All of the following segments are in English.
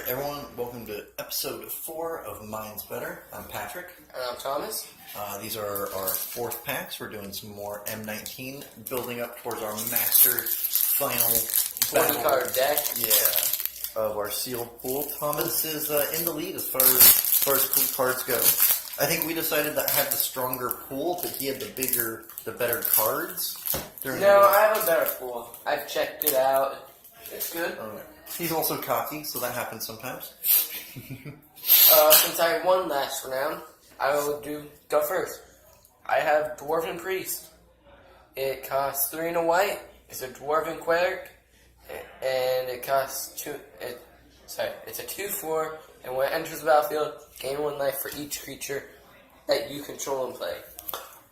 everyone, welcome to episode 4 of Mine's Better. I'm Patrick. And I'm Thomas. These are our 4th packs. We're doing some more M19, building up towards our master final 40 card deck. Yeah, of our sealed pool. Thomas is in the lead as far as cool cards go. I think we decided that I had the stronger pool, but he had the better cards. No, I have a better pool. I've checked it out. It's good. Okay. He's also cocky, so that happens sometimes. Since I won last round, I will go first. I have Dwarven Priest. It costs 3 and a white. It's a Dwarven Cleric, and it costs 2. It's a 2/4, and when it enters the battlefield, gain 1 life for each creature that you control and play.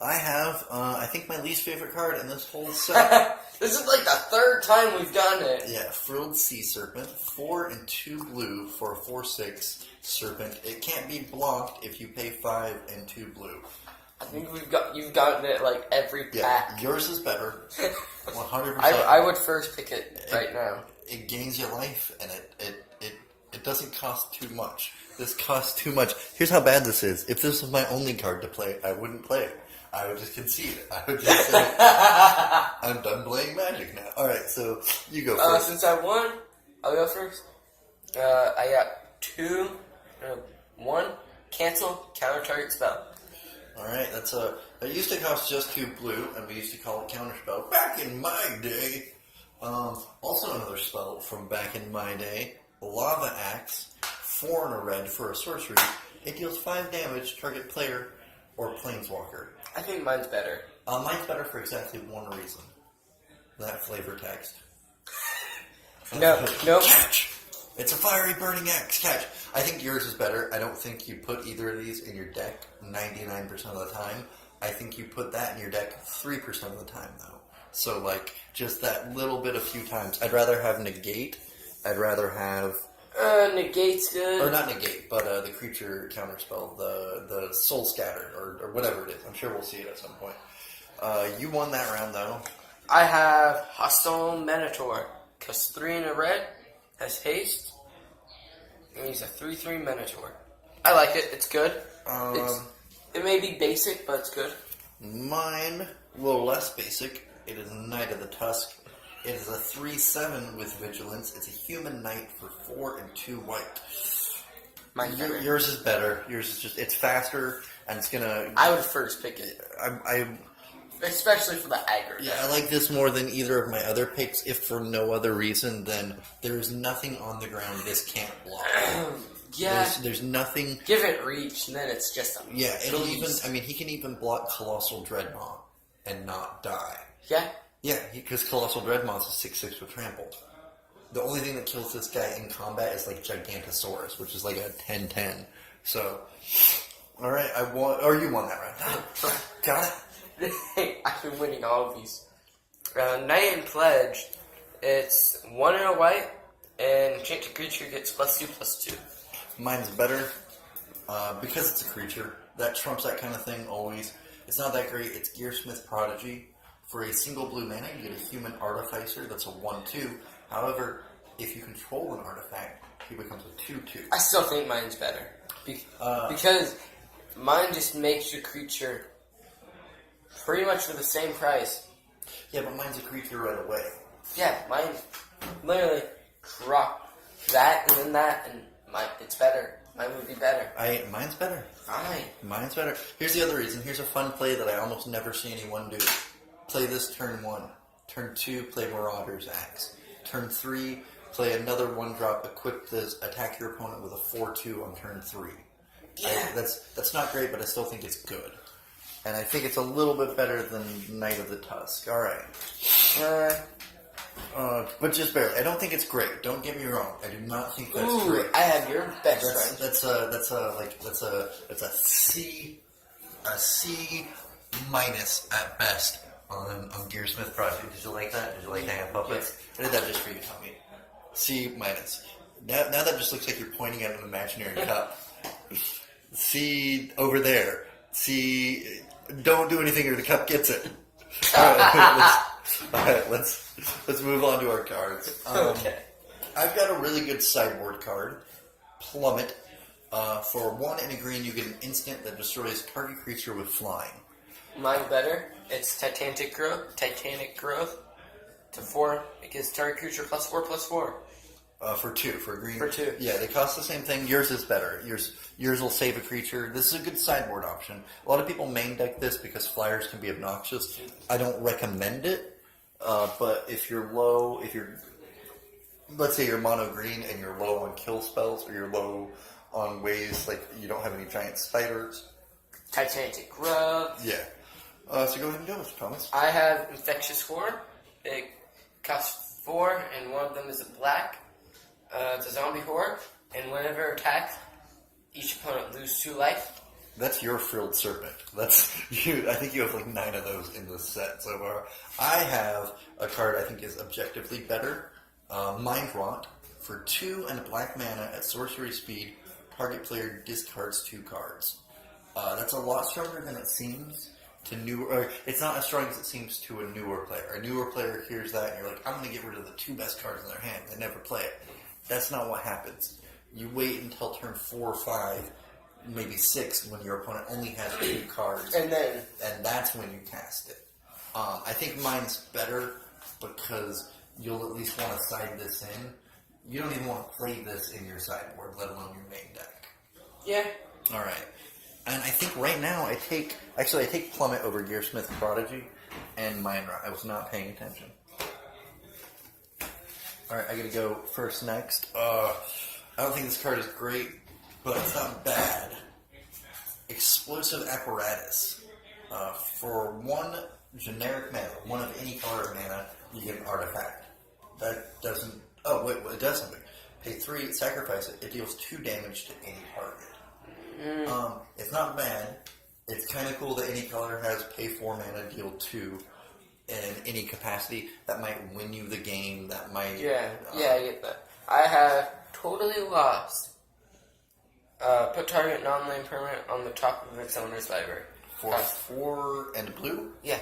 I have, I think my least favorite card in this whole set. This is like the 3rd time we've done it. Yeah, Frilled Sea Serpent, 4 and 2 blue for a 4/6 serpent. It can't be blocked if you pay 5 and 2 blue. I think you've gotten it like every pack. Yeah, yours is better. 100%. I would first pick it right now. It gains you life, and it doesn't cost too much. This costs too much. Here's how bad this is. If this was my only card to play, I wouldn't play it. I would just concede. I would just say, I'm done playing Magic now. Alright, so you go first. Since I won, I'll go first. I got 2, 1, cancel, counter target spell. Alright, that used to cost just 2 blue, and we used to call it counterspell back in my day. Also another spell from back in my day, Lava Axe, 4 and a red for a sorcery. It deals 5 damage, target player or planeswalker. I think mine's better. Mine's better for exactly one reason. That flavor text. No. Catch! It's a fiery burning axe. Catch! I think yours is better. I don't think you put either of these in your deck 99% of the time. I think you put that in your deck 3% of the time, though. So, just that little bit a few times. I'd rather have negate. I'd rather have... negate's good. Or not negate, but the creature counterspell, the soul scattered, or whatever it is. I'm sure we'll see it at some point. You won that round, though. I have Hostile Minotaur. Costs 3 and a red, has haste, and he's a 3/3 Minotaur. I like it. It's good. It may be basic, but it's good. Mine, a little less basic. It is Knight of the Tusk. It is a 3/7 with Vigilance. It's a human knight for 4 and 2 white. Yours is better. Yours is just, it's faster, and it's gonna... I would first pick it. Especially for the aggro. Yeah, I like this more than either of my other picks, if for no other reason than there's nothing on the ground this can't block. Yeah. There's nothing... Give it reach, and then it's just a... Yeah, it'll even... I mean, he can even block Colossal Dreadmaw and not die. Yeah? Yeah, because Colossal Dreadmaw is a 6/6 with Trampled. The only thing that kills this guy in combat is Gigantosaurus, which is like a 10/10. So, alright, I won... Or you won that round. Got it? I've been winning all of these. Knight and Pledge. It's 1 and a white, and enchanted creature gets +2/+2. Mine's better, because it's a creature. That trumps that kind of thing always. It's not that great. It's Gearsmith Prodigy. For a single blue mana, you get a human artificer that's a 1/2. However, if you control an artifact, he becomes a 2/2. I still think mine's better. Because mine just makes your creature pretty much for the same price. Yeah, but mine's a creature right away. Yeah, mine literally drop that and then that, and it's better. Mine would be better. Mine's better. Fine. Mine's better. Here's the other reason. Here's a fun play that I almost never see anyone do. Play this turn 1. Turn 2, play Marauder's Axe. Turn 3, play another 1-drop, equip this, attack your opponent with a 4/2 on turn 3. Yeah. That's not great, but I still think it's good. And I think it's a little bit better than Knight of the Tusk. Alright. But just barely. I don't think it's great. Don't get me wrong. I do not think that's great. I have your best friend. That's a C minus at best on Gearsmith Project. Did you like that? Did you like the hand puppets? I did that just for you, Tommy. C minus. Now that just looks like you're pointing at an imaginary cup. C over there. C. Don't do anything or the cup gets it. Alright, let's move on to our cards. Okay. I've got a really good sideboard card. Plummet. For 1 and a green, you get an instant that destroys target creature with flying. Mine better. It's Titanic Growth. Titanic Growth. To 4, it gives target creature +4/+4. For 2, for green. For 2. Yeah, they cost the same thing. Yours is better. Yours will save a creature. This is a good sideboard option. A lot of people main deck this because flyers can be obnoxious. I don't recommend it, but if you're low, let's say you're mono green and you're low on kill spells, or you're low on ways like you don't have any giant spiders. Titanic Growth. Yeah. So go ahead and go with Thomas. I have Infectious Horde. It costs 4, and one of them is a black. It's a zombie horde, and whenever it attacks, each opponent loses 2 life. That's your Frilled Serpent. That's you. I think you have like 9 of those in this set so far. I have a card I think is objectively better. Mind Rot. For 2 and a black mana at sorcery speed, target player discards 2 cards. That's a lot stronger than it seems to newer. It's not as strong as it seems to a newer player. A newer player hears that and you're like, I'm going to get rid of the 2 best cards in their hand. They never play it. That's not what happens. You wait until turn 4 or 5, maybe 6, when your opponent only has 2 cards, And that's when you cast it. I think mine's better because you'll at least want to side this in. You don't even want to play this in your sideboard, let alone your main deck. yeah. All right. And I think right now I take Plummet over Gearsmith Prodigy and Mind Rot. I was not paying attention. All right, I gotta go first next. I don't think this card is great, but it's not bad. Explosive Apparatus. For 1 generic mana, 1 of any color mana, you get an artifact. That doesn't... Oh, wait, it does something. Pay 3, sacrifice it. It deals 2 damage to any target. It's not bad. It's kind of cool that any color has pay 4 mana, deal 2 in any capacity. That might win you the game. That might... Yeah, I get that. I have Totally Lost. Put target non-land permanent on the top of its owner's library. For 4 and blue? Yeah.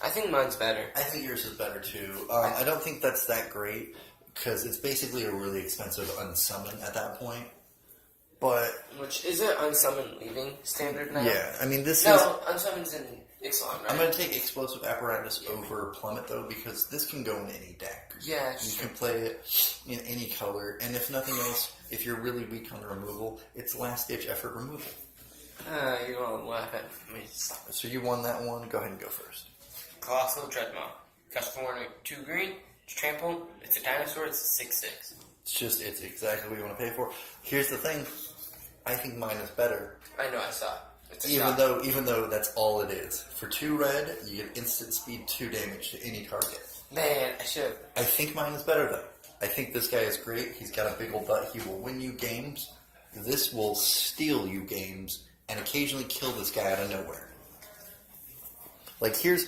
I think mine's better. I think yours is better too. I don't think that's that great because it's basically a really expensive unsummon at that point. But Which is it unsummon leaving standard now? yeah, I mean this is. No, unsummon's in Ixalan, right? I'm going to take Explosive Apparatus over Plummet though because this can go in any deck. Yeah, You can play it in any color, and if nothing else, if you're really weak on removal, it's last ditch effort removal. You're going to laugh at me. So you won that one. Go ahead and go first. Colossal Dreadmaw. Cost 4 and 2 green. It's trample. It's a dinosaur. It's a 6/6. It's exactly what you want to pay for. Here's the thing. I think mine is better. I know, I saw it. It's a Even though that's all it is. For 2 red, you get instant speed 2 damage to any target. Man, I should. I think mine is better though. I think this guy is great. He's got a big old butt. He will win you games. This will steal you games and occasionally kill this guy out of nowhere. Like here's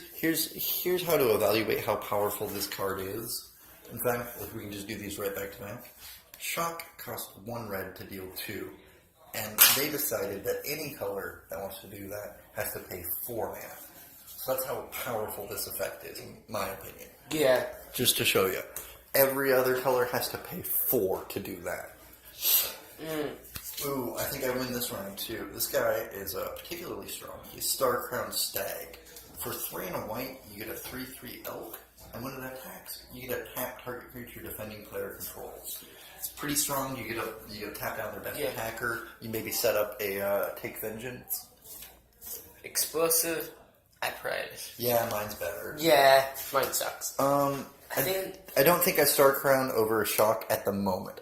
how to evaluate how powerful this card is. In fact, if we can just do these right back to back. Shock costs 1 red to deal 2. And they decided that any color that wants to do that has to pay 4 mana. So that's how powerful this effect is, in my opinion. Yeah. Just to show you. Every other color has to pay 4 to do that. Ooh, I think I win this round too. This guy is particularly strong. He's Star Crown Stag. For 3 and a white, you get a 3/3 elk. And when it attacks, you get a tap target creature defending player controls. It's pretty strong. You get to tap down their best attacker. You maybe set up a Take Vengeance. Explosive Apparatus. Yeah, mine's better. Yeah, mine sucks. I don't think I Star Crown over Shock at the moment.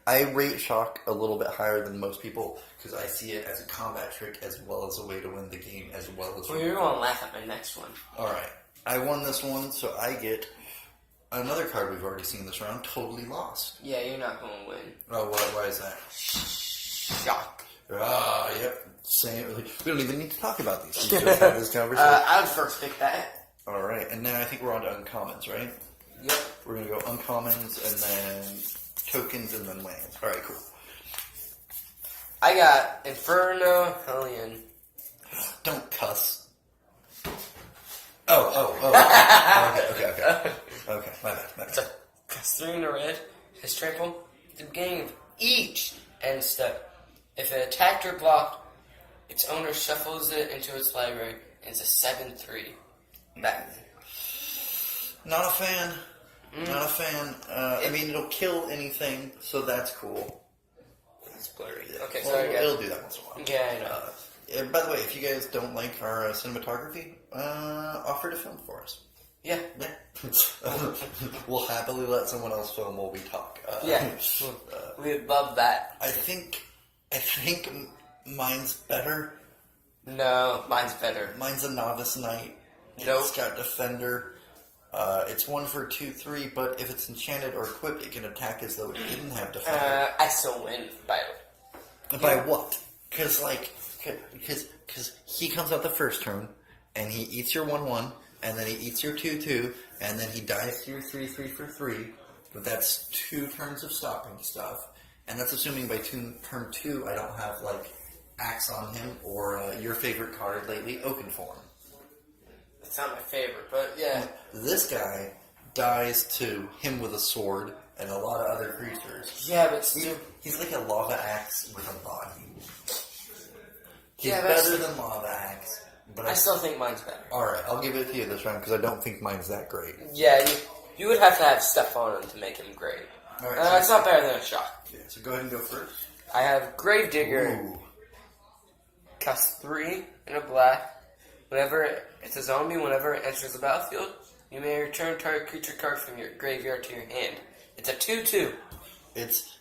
I rate Shock a little bit higher than most people because I see it as a combat trick as well as a way to win the game as well as... Well, you're going to laugh at my next one. Alright. I won this one, so I get another card we've already seen this round, Totally Lost. Yeah, you're not going to win. Oh, why is that? Shock. Yep. Same. We don't even need to talk about these. We just had this conversation. I would first pick that. Alright, and now I think we're on to uncommons, right? Yep. We're going to go uncommons and then tokens and then lands. Alright, cool. I got Inferno Hellion. Don't cuss. Oh. Okay, my bad. So, cost 3 in a red. His trample. At the beginning of each end step. If an attacked or blocked, its owner shuffles it into its library, and it's a 7/3. Back. Not a fan. Not a fan. I mean, it'll kill anything, so that's cool. It's blurry. Okay, Well, sorry guys. it'll do that once in a while. Yeah, I know. By the way, if you guys don't like our cinematography, offer to film for us. Yeah. We'll happily let someone else film while we talk. Yeah. We'd love that. I think mine's better. No, mine's better. Mine's a novice knight. Nope. It's got defender. It's 1 for 2/3, but if it's enchanted or equipped, it can attack as though it didn't have defender. I still win by By what? Because he comes out the first turn, and he eats your 1/1, and then he eats your 2/2, and then he dies to your 3/3 for 3. But that's 2 turns of stopping stuff, and that's assuming by turn 2 I don't have like Axe on him or your favorite card lately, Oakenform. It's not my favorite, but yeah. This guy dies to him with a sword and a lot of other creatures. Yeah, but still. He's like a lava axe with a body. He's Yeah, better than lava axe. But I still think mine's better. Alright, I'll give it to you this round because I don't think mine's that great. Yeah, you would have to have stuff on him to make him great. Alright, It's not better than a shock. yeah, so go ahead and go first. I have Gravedigger. Ooh. Costs 3 and a black. Whenever it's a zombie, whenever it enters the battlefield, you may return target creature card from your graveyard to your hand. It's a 2/2. It's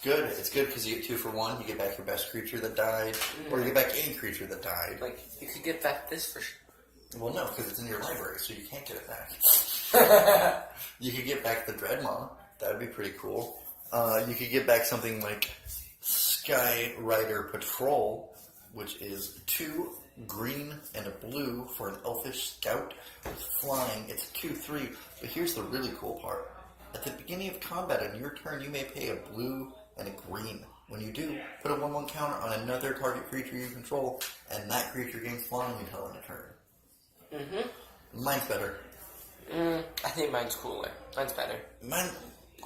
good. It's good because you get 2 for 1. You get back your best creature that died, or you get back any creature that died. Like, you could get back this for sure. Well, no, because it's in your library, so you can't get it back. You could get back the Dreadmaw. That would be pretty cool. You could get back something like Sky Rider Patrol, which is 2 green and a blue for an elfish scout with flying. It's 2/3, but here's the really cool part. At the beginning of combat on your turn, you may pay a blue and a green. When you do, put a 1/1 counter on another target creature you control, and that creature gains flying until end of turn. Mine's better. I think mine's cooler. Mine's better. Mine.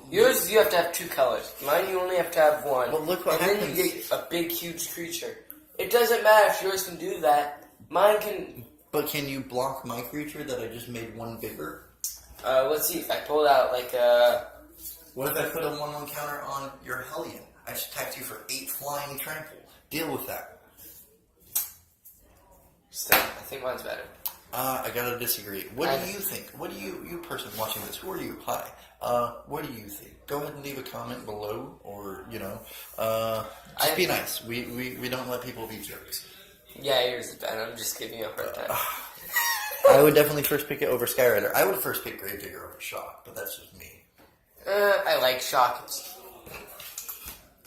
Yours, you have to have 2 colors. Mine, you only have to have 1. Well, look what and happens. then you get a big, huge creature. It doesn't matter if yours can do that. Mine can. But can you block my creature that I just made 1 bigger? Let's see. If I pulled out like What if I put a 1/1 counter on your Hellion? I just attacked you for 8 flying trample. Deal with that. Still, I think mine's better. I gotta disagree. What do you think? What do you person watching this? Who are you? Hi. What do you think? Go ahead and leave a comment below, or just be nice. We don't let people be jerks. Yeah, yours is better. I'm just giving you a hard time. I would definitely first pick it over Skyrider. I would first pick Gravedigger over Shock, but that's just me. I like shock.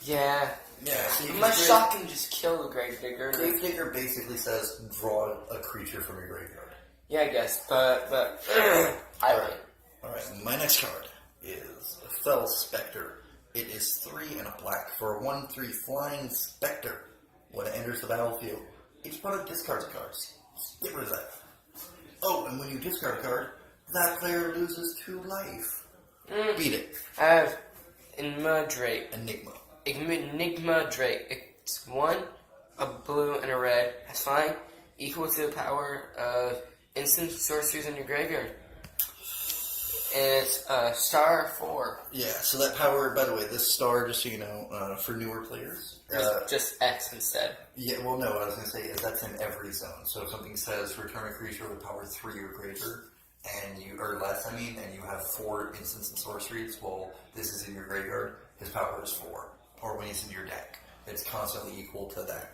Yeah. Yeah. See, My shock can just kill the Gravedigger. Gravedigger basically says draw a creature from your graveyard. Yeah, I guess, but I win. Alright, my next card is Fell Spectre. It is 3 and a black for a 1/3 flying spectre. When it enters the battlefield, each opponent discards cards. Get rid of that. Oh, and when you discard a card, that player loses 2 life. Beat it. I have Enigma Drake. Enigma. Drake. It's 1, a blue, and a red. Has flying equal to the power of instant sorceries in your graveyard. And it's star 4. Yeah, so that power, by the way, this star, just so you know, for newer players. Just X instead. Yeah, well, no, what I was going to say is that's in every zone. So if something says return a creature with power 3 or greater, or less, and you have 4 instants and sorceries, well, this is in your graveyard, his power is 4. Or when he's in your deck. It's constantly equal to that.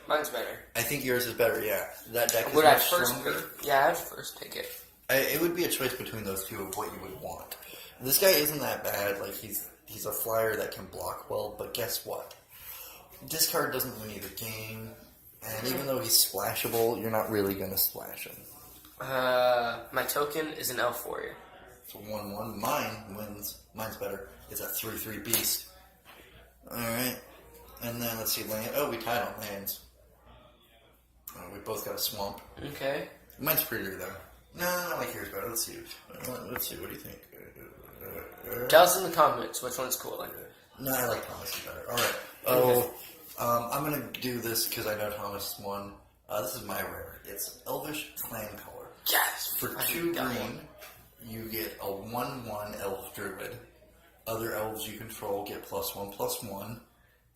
Mine's better. I think yours is better, yeah. That deck is Would I much first stronger. pick? Yeah, I'd first pick it. It would be a choice between those two of what you would want. This guy isn't that bad. Like, he's a flyer that can block well, but guess what? Discard doesn't win you the game, and even though he's splashable, you're not really going to splash him. My token is an Elf Warrior. It's a 1/1. Mine wins. Mine's better. It's a 3/3 beast. Alright. And then, let's see, land. Oh, we tied on lands. We both got a swamp. Okay. Mine's prettier, though. No, I like yours better. Let's see. What do you think? Tell us in the comments which one's cooler. No, I like Thomas better. All right. Oh, I'm gonna do this because I know Thomas won. This is my rare. It's Elvish Clan Color. Yes! For I 2 got green, one. you get a 1/1 Elf Druid. Other elves you control get +1/+1.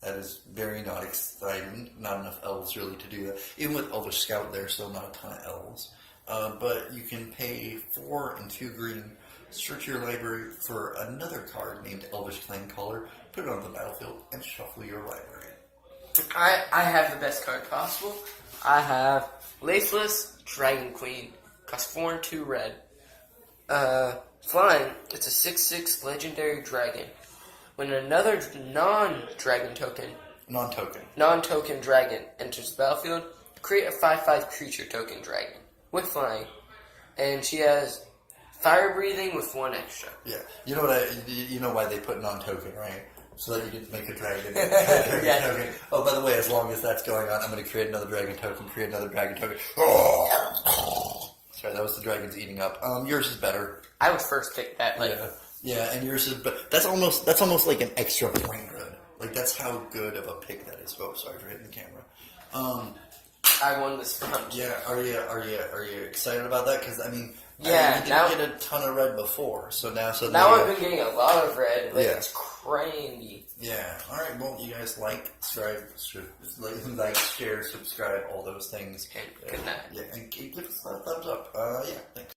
That is very not exciting. Not enough elves really to do that. Even with Elvish Scout, there's still not a ton of elves. But you can pay 4 and 2 green, search your library for another card named Elvish Clan Color, put it on the battlefield, and shuffle your library. I have the best card possible. I have Laceless Dragon Queen. Costs 4 and 2 red. Flying, it's a 6/6 legendary dragon. When another non-dragon token, non-token dragon enters the battlefield, create a 5/5 creature token dragon with flying. And she has fire breathing with 1 extra. Yeah, you know what? You know why they put non-token, right? So that you can make a dragon. Yeah. Token. Oh, by the way, as long as that's going on, I'm going to create another dragon token. Create another dragon token. Sorry, that was the dragons eating up. Yours is better. I would first pick that. Yeah, and yours is. But that's almost like an extra point grid. Like that's how good of a pick that is. Oh, sorry for hitting the camera. I won this round. Yeah, are you excited about that? Because I mean, Yeah, you now- didn't get a ton of red before, so now Now I've been getting a lot of red. Like, Yeah. It's crazy. Yeah. All right. Well, you guys like, share, subscribe, all those things. And good night. Yeah, and give us a thumbs up. Yeah. Thanks.